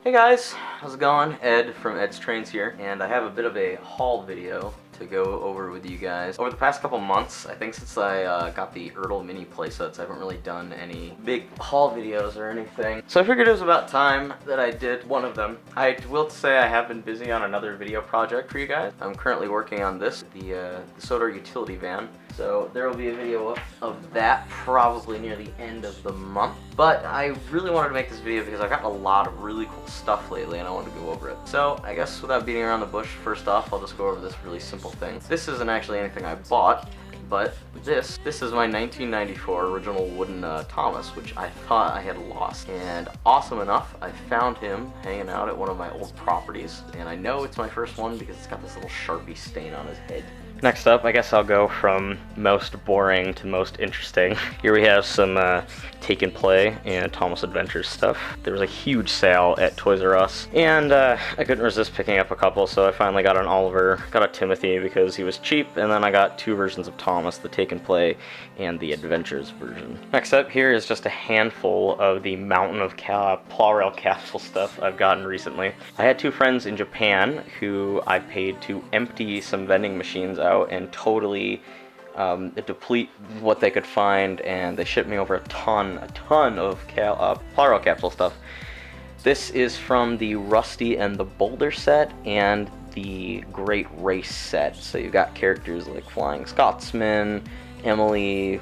Hey guys, how's it going? Ed from Ed's Trainz here, and I have a bit of a haul video to go over with you guys. Over the past couple months, I think since I got the ertl mini playsets, I haven't really done any big haul videos or anything. So I figured it was about time that I did one of them. I will say I have been busy on another video project for you guys. I'm currently working on this, the Soda utility van. So there will be a video of that probably near the end of the month. But I really wanted to make this video because I've gotten a lot of really cool stuff lately and I wanted to go over it. So I guess without beating around the bush, first off, I'll just go over this really simple thing. This isn't actually anything I bought, but this is my 1994 original wooden Thomas, which I thought I had lost. And awesome enough, I found him hanging out at one of my old properties. And I know it's my first one because it's got this little Sharpie stain on his head. Next up, I guess I'll go from most boring to most interesting. Here we have some Take and Play and Thomas Adventures stuff. There was a huge sale at Toys R Us, and I couldn't resist picking up a couple, so I finally got an Oliver, got a Timothy because he was cheap, and then I got two versions of Thomas, the Take and Play and the Adventures version. Next up here is just a handful of the mountain of Paw Rail capsule stuff I've gotten recently. I had two friends in Japan who I paid to empty some vending machines out and totally deplete what they could find, and they shipped me over a ton of Paw Rail capsule stuff. This is from the Rusty and the Boulder set and the Great Race set. So you've got characters like Flying Scotsman, Emily,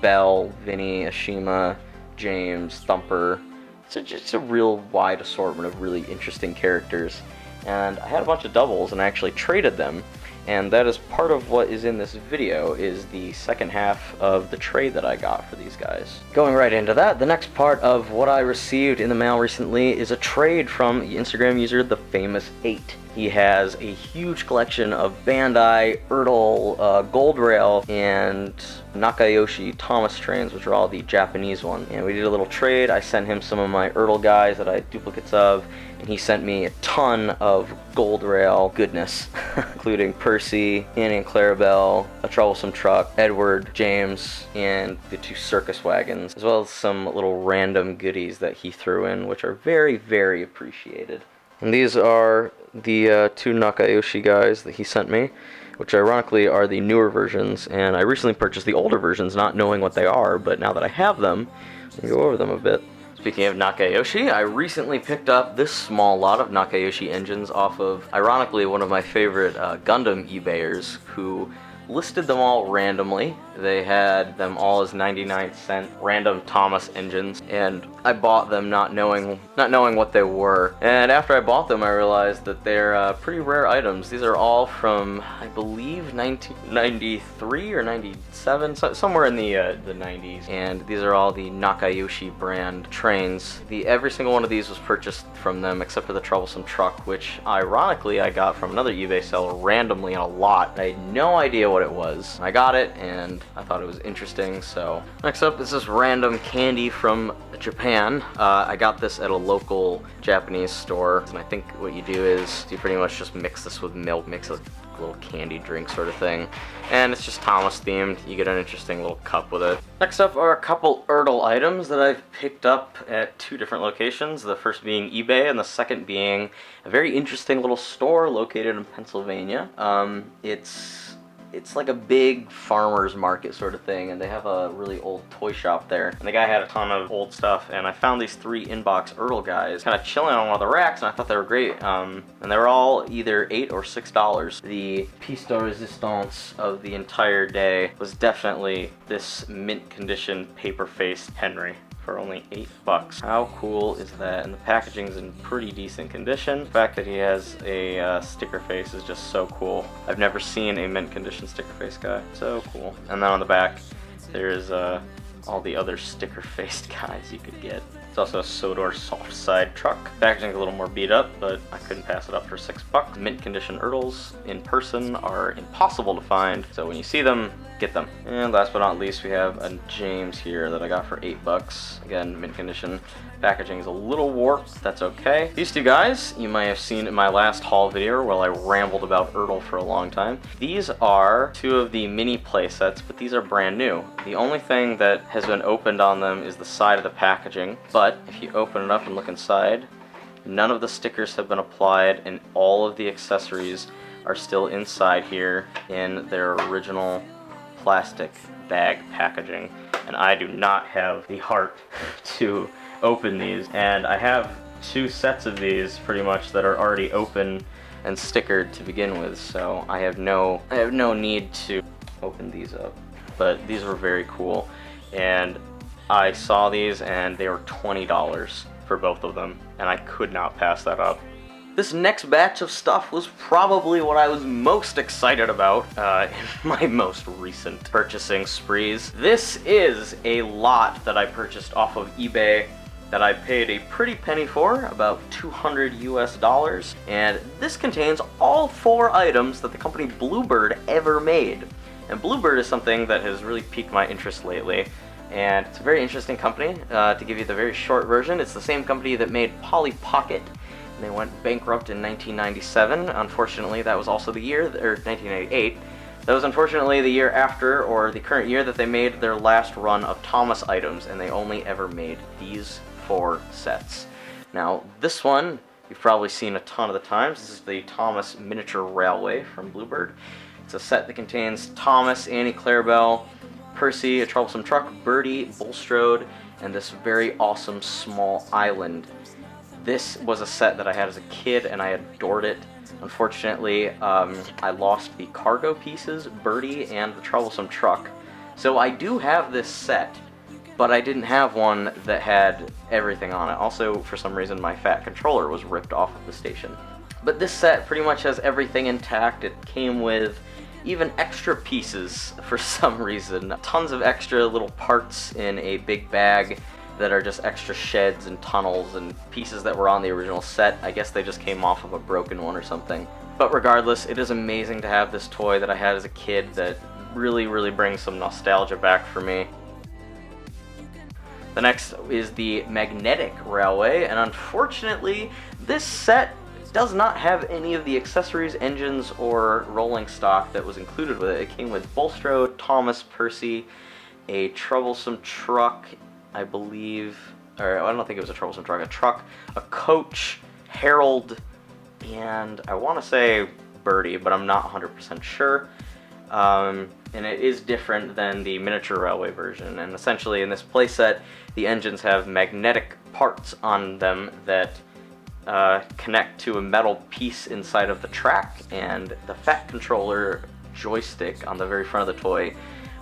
Belle, Vinny, Ashima, James, Thumper. So just a real wide assortment of really interesting characters. And I had a bunch of doubles and I actually traded them. And that is part of what is in this video, is the second half of the trade that I got for these guys. Going right into that, the next part of what I received in the mail recently is a trade from the Instagram user The Famous 8. He has a huge collection of Bandai, ertl, Gold Rail, and Nakayoshi Thomas trains, which are all the Japanese ones. And we did a little trade. I sent him some of my ertl guys that I had duplicates of, and he sent me a ton of Gold Rail goodness, including Percy, Annie and Clarabelle, a Troublesome Truck, Edward, James, and the two circus wagons, as well as some little random goodies that he threw in, which are very, very appreciated. And these are the two Nakayoshi guys that he sent me, which ironically are the newer versions, and I recently purchased the older versions not knowing what they are, but now that I have them, I can go over them a bit. Speaking of Nakayoshi, I recently picked up this small lot of Nakayoshi Engines off of, ironically, one of my favorite Gundam eBayers, who listed them all randomly. They had them all as 99-cent random Thomas engines, and I bought them not knowing what they were. And after I bought them, I realized that they're pretty rare items. These are all from, I believe, 1993 or 97, somewhere in the 90s. And these are all the Nakayoshi brand trains. Every single one of these was purchased from them, except for the Troublesome Truck, which ironically I got from another eBay seller randomly in a lot. I had no idea what it was. I got it, and I thought it was interesting. So next up is this random candy from Japan. I got this at a local Japanese store, and I think what you do is you pretty much just mix this with milk, mix a little candy drink sort of thing, and it's just Thomas themed. You get an interesting little cup with it. Next up are a couple ertl items that I've picked up at two different locations, the first being eBay and the second being a very interesting little store located in Pennsylvania. It's like a big farmer's market sort of thing, and they have a really old toy shop there. And the guy had a ton of old stuff, and I found these three inbox ertl guys kind of chilling on one of the racks, and I thought they were great. And they were all either $8 or $6. The piece de resistance of the entire day was definitely this mint condition paper-faced Henry for only $8. How cool is that? And the packaging's in pretty decent condition. The fact that he has a sticker face is just so cool. I've never seen a mint condition sticker face guy. So cool. And then on the back, there's all the other sticker faced guys you could get. It's also a Sodor soft side truck. Packaging's a little more beat up, but I couldn't pass it up for $6. Mint condition ertls in person are impossible to find, so when you see them, get them. And last but not least, we have a James here that I got for $8. Again, mint condition. Packaging is a little warped, that's okay. These two guys, you might have seen in my last haul video while I rambled about ertl for a long time. These are two of the mini play sets, but these are brand new. The only thing that has been opened on them is the side of the packaging, but if you open it up and look inside, None of the stickers have been applied, and all of the accessories are still inside here in their original plastic bag packaging. And I do not have the heart to open these. And I have 2 sets of these pretty much that are already open and stickered to begin with, so I have no need to open these up. But these were very cool, and I saw these and they were $20 for both of them, and I could not pass that up. This next batch of stuff was probably what I was most excited about in my most recent purchasing sprees. This is a lot that I purchased off of eBay that I paid a pretty penny for, about $200 US, and this contains all 4 items that the company Bluebird ever made. And Bluebird is something that has really piqued my interest lately, and it's a very interesting company. To give you the very short version, it's the same company that made Polly Pocket. They went bankrupt in 1997. Unfortunately, that was also the year, or 1998. That was unfortunately the year after, or the current year, that they made their last run of Thomas items, and they only ever made these 4 sets. Now, this one you've probably seen a ton of the times. This is the Thomas Miniature Railway from Bluebird. It's a set that contains Thomas, Annie Clarabelle, Percy, a troublesome truck, Birdie, Bulstrode, and this very awesome small island. This was a set that I had as a kid, and I adored it. Unfortunately, I lost the cargo pieces, Birdie, and the troublesome truck. So I do have this set, but I didn't have one that had everything on it. Also, for some reason, my fat controller was ripped off of the station. But this set pretty much has everything intact. It came with even extra pieces for some reason. Tons of extra little parts in a big bag that are just extra sheds and tunnels and pieces that were on the original set. I guess they just came off of a broken one or something. But regardless, it is amazing to have this toy that I had as a kid that really, really brings some nostalgia back for me. The next is the Magnetic Railway, and unfortunately, this set does not have any of the accessories, engines, or rolling stock that was included with it. It came with Bulstrode, Thomas, Percy, a troublesome truck, I believe, or I don't think it was a troublesome truck, a truck, a coach, Harold, and I want to say Birdie, but I'm not 100% sure. And it is different than the miniature railway version, and essentially in this playset, the engines have magnetic parts on them that connect to a metal piece inside of the track, and the fat controller joystick on the very front of the toy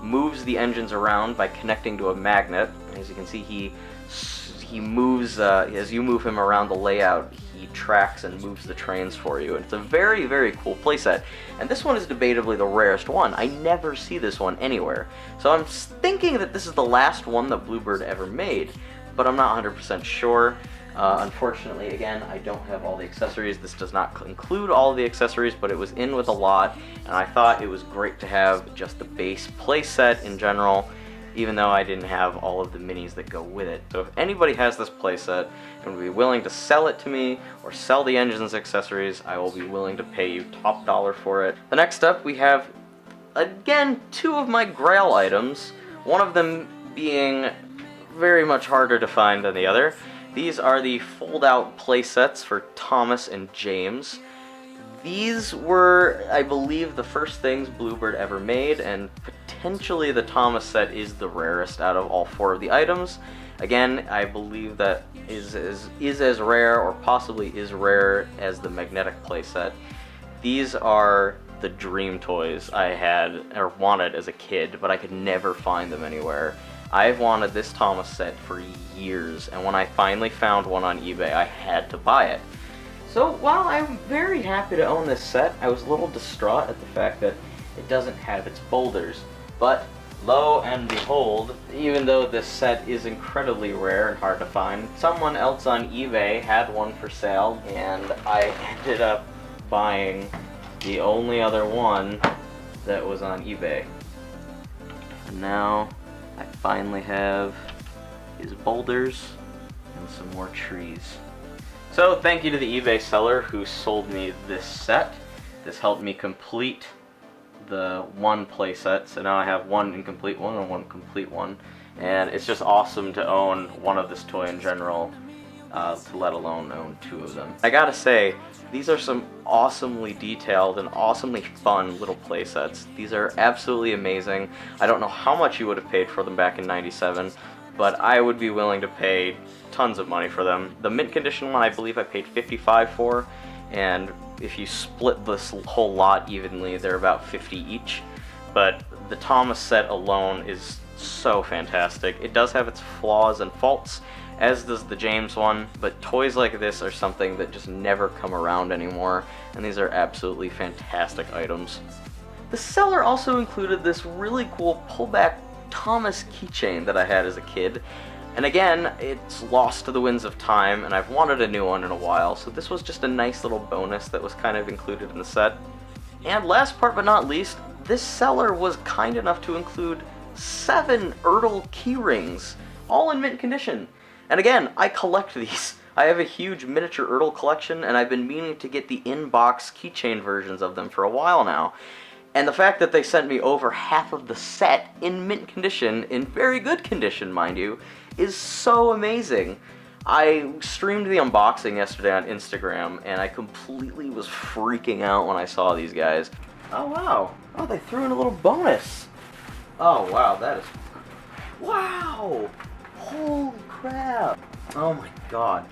moves the engines around by connecting to a magnet. As you can see, he moves, as you move him around the layout, he tracks and moves the trains for you. And it's a very, very cool playset. And this one is debatably the rarest one. I never see this one anywhere. So I'm thinking that this is the last one that Bluebird ever made, but I'm not 100% sure. Unfortunately, again, I don't have all the accessories. This does not include all of the accessories, but it was in with a lot, and I thought it was great to have just the base playset in general, even though I didn't have all of the minis that go with it. So if anybody has this playset and would be willing to sell it to me, or sell the engines accessories, I will be willing to pay you top dollar for it. The next up, we have, again, 2 of my grail items, one of them being very much harder to find than the other. These are the fold-out playsets for Thomas and James. These were, I believe, the first things Bluebird ever made, and potentially the Thomas set is the rarest out of all 4 of the items. Again, I believe that is as rare, or possibly is rare, as the magnetic playset. These are the dream toys I had, or wanted as a kid, but I could never find them anywhere. I've wanted this Thomas set for years, and when I finally found one on eBay, I had to buy it. So while I'm very happy to own this set, I was a little distraught at the fact that it doesn't have its boulders. But lo and behold, even though this set is incredibly rare and hard to find, someone else on eBay had one for sale, and I ended up buying the only other one that was on eBay. And now I finally have his boulders and some more trees. So thank you to the eBay seller who sold me this set. This helped me complete the one playset, so now I have one incomplete one and one complete one. And it's just awesome to own one of this toy in general. to let alone own 2 of them. I gotta say, these are some awesomely detailed and awesomely fun little playsets. These are absolutely amazing. I don't know how much you would have paid for them back in '97, but I would be willing to pay tons of money for them. The mint condition one I believe I paid $55 for, and if you split this whole lot evenly, they're about $50 each. But the Thomas set alone is so fantastic. It does have its flaws and faults, as does the James one, but toys like this are something that just never come around anymore, and these are absolutely fantastic items. The seller also included this really cool pullback Thomas keychain that I had as a kid, and again, it's lost to the winds of time, and I've wanted a new one in a while, so this was just a nice little bonus that was kind of included in the set. And last part but not least, this seller was kind enough to include 7 ertl keyrings, all in mint condition. And again, I collect these. I have a huge miniature ertl collection, and I've been meaning to get the in-box keychain versions of them for a while now. And the fact that they sent me over half of the set in mint condition, in very good condition, mind you, is so amazing. I streamed the unboxing yesterday on Instagram, and I completely was freaking out when I saw these guys. Oh wow. Oh, they threw in a little bonus. Oh wow, that is... Wow! Holy crap! Oh my god.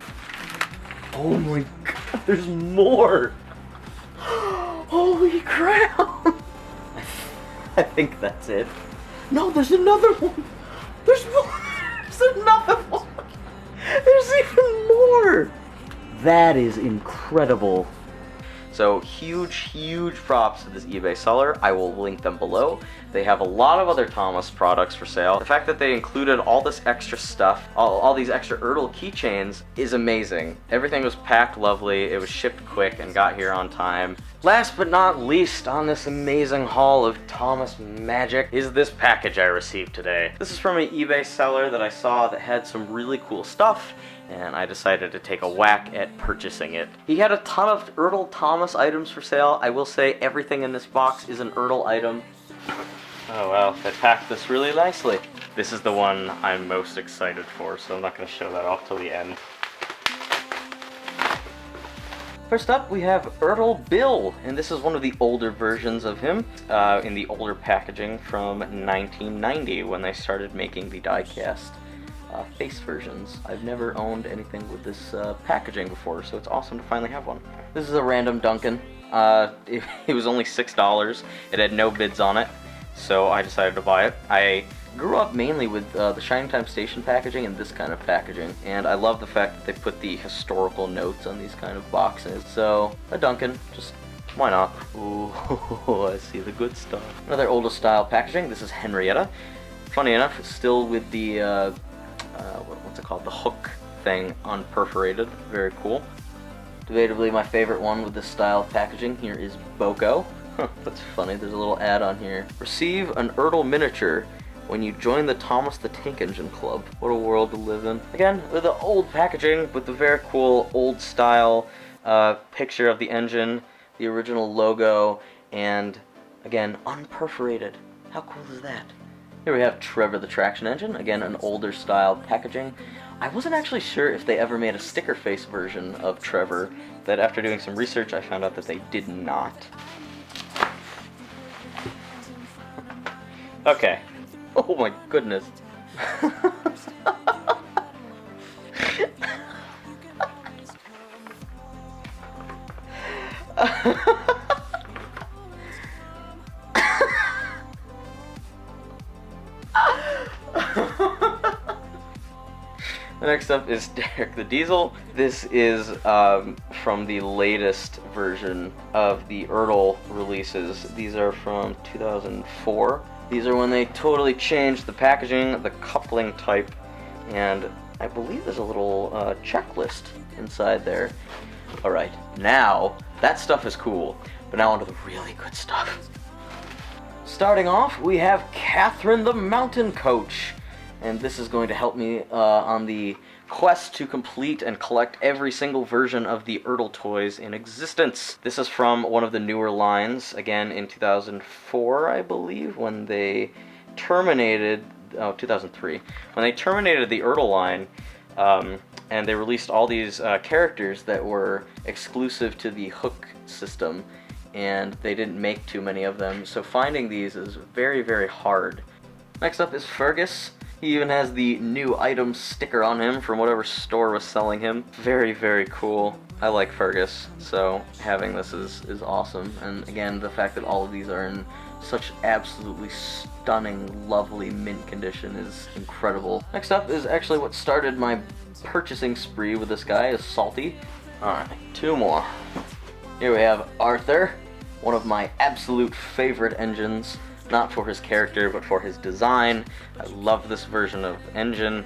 Oh my god, there's more! Holy crap! I think that's it. No, there's another one! There's more! There's another one! There's even more! That is incredible. So huge props to this eBay seller. I will link them below. They have a lot of other Thomas products for sale. The fact that they included all this extra stuff, all these extra ertl keychains, is amazing. Everything was packed lovely, it was shipped quick and got here on time. Last but not least on this amazing haul of Thomas magic is this package I received today. This is from an eBay seller that I saw that had some really cool stuff, and I decided to take a whack at purchasing it. He had a ton of ertl Thomas items for sale. I will say everything in this box is an ertl item. Oh well, they packed this really nicely. This is the one I'm most excited for, so I'm not going to show that off till the end. First up, we have Myrtle Bill, and this is one of the older versions of him, in the older packaging from 1990 when they started making the die-cast face versions. I've never owned anything with this packaging before, so it's awesome to finally have one. This is a random Duncan. It was only $6. It had no bids on it, so I decided to buy it. I grew up mainly with the Shining Time Station packaging and this kind of packaging, and I love the fact that they put the historical notes on these kind of boxes. So, a Duncan, just why not? Ooh, I see the good stuff. Another older style packaging. This is Henrietta. Funny enough, still with the what's it called? The hook thing unperforated. Very cool. Debatably my favorite one with this style of packaging here is Boko. Huh, that's funny, there's a little ad on here. Receive an ertl miniature when you join the Thomas the Tank Engine Club. What a world to live in. Again, with the old packaging, with the very cool old style picture of the engine, the original logo, and again, unperforated. How cool is that? Here we have Trevor the Traction Engine, again an older style packaging. I wasn't actually sure if they ever made a sticker face version of Trevor, but after doing some research I found out that they did not. Okay. Oh my goodness. Next up is Derek the Diesel. This is from the latest version of the ertl releases. These are from 2004. These are when they totally changed the packaging, the coupling type, and I believe there's a little checklist inside there. Alright, now, that stuff is cool, but now onto the really good stuff. Starting off, we have Katherine the Mountain Coach, and this is going to help me on the quest to complete and collect every single version of the ertl toys in existence. This is from one of the newer lines, again in 2004, I believe, when they terminated, 2003, when they terminated the ertl line. and they released all these characters that were exclusive to the Hook system, and they didn't make too many of them, so finding these is very, very hard. Next up is Fergus. He even has the new item sticker on him from whatever store was selling him. Very, very cool. I like Fergus, so having this is awesome. And again, the fact that all of these are in such absolutely stunning, lovely mint condition is incredible. Next up is actually what started my purchasing spree with this guy, is Salty. Alright, two more. Here we have Arthur, one of my absolute favorite engines. Not for his character, but for his design. I love this version of engine.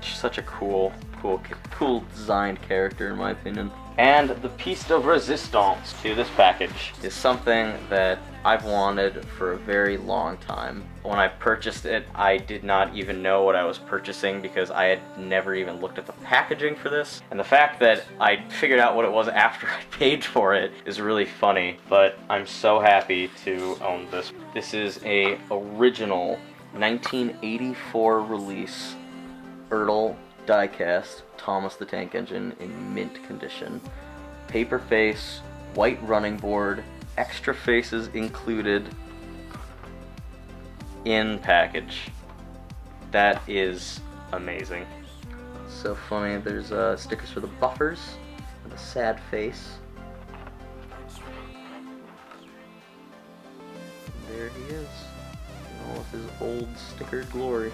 Such a cool designed character in my opinion. And the piece de resistance to this package is something that I've wanted for a very long time. When I purchased it, I did not even know what I was purchasing because I had never even looked at the packaging for this. And the fact that I figured out what it was after I paid for it is really funny, but I'm so happy to own this. This is a original 1984 release ertl diecast Thomas the Tank Engine in mint condition. Paper face, white running board, extra faces included in package. That is amazing. So funny. There's stickers for the buffers and a sad face. And there he is, in all of his old stickered glory,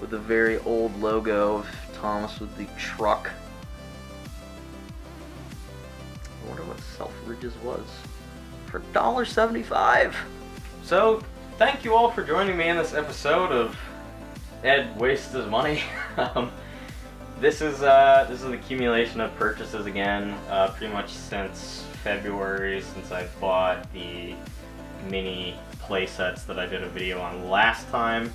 with a very old logo of Thomas with the truck. I wonder what Selfridge's was for $1.75. So, thank you all for joining me in this episode of Ed Wastes His Money. This is an accumulation of purchases again, pretty much since February, since I bought the mini playsets that I did a video on last time.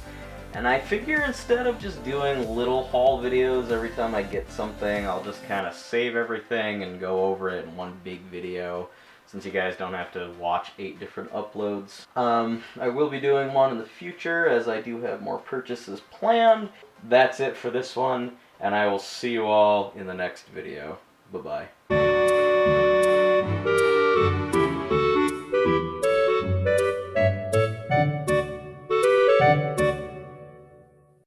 And I figure instead of just doing little haul videos every time I get something, I'll just kind of save everything and go over it in one big video, since you guys don't have to watch 8 different uploads. I will be doing one in the future, as I do have more purchases planned. That's it for this one, and I will see you all in the next video. Bye-bye.